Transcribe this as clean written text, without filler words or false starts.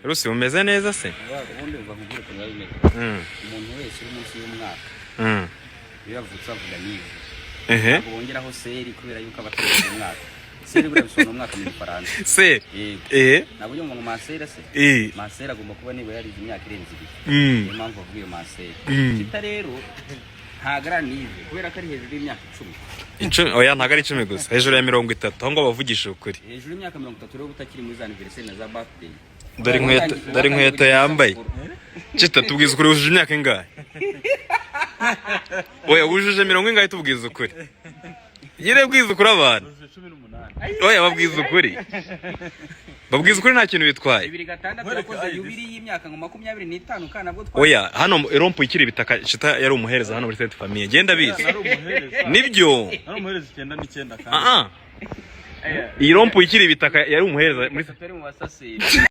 Rusi umeze neza se? ubundi uva mu gure kwa bimeze. Umuntu wese uri munsi y'umwaka. Yavutse avuga niba. Bongeraho seri kubera yuko abaturage umwaka. Seri buri bisono umwaka mu Faransa. Se. Nabonye mu masera se. Masera agomba kuba niba yari imyaka irenze ibiri. Niyo mpamvu avuye masera. Kita rero ntagara nive kubera ko ari hejuru y'imyaka 10. Oya ntago ari 10 gusa. Hejuru ya 30 aho ngo bavugisha ukuri. Hejuru y'imyaka 30 rero utakiri muri za anniversaire na za birthday. Dore inkweto yambaye. Cita tubwiza ukuri wujuje imyaka ingahe? Oya wujuje 40 ingahe tubwiza ukuri? Yire bwiza ukuri abantu. Oya babwiza ukuri. Babwiza ukuri nta kintu bitwaye. 2006 yakoze yubiri y'imyaka ngo 25 kana bwo twa. Oya hano rompo ikiri bitaka Cita yari umuhereza hano muri Sainte Famille. Genda bizi. Nibyo. Ari umuhereza 9 kandi. Iyi rompo ikiri bitaka yari umuhereza muri Sainte Famille mu basasi.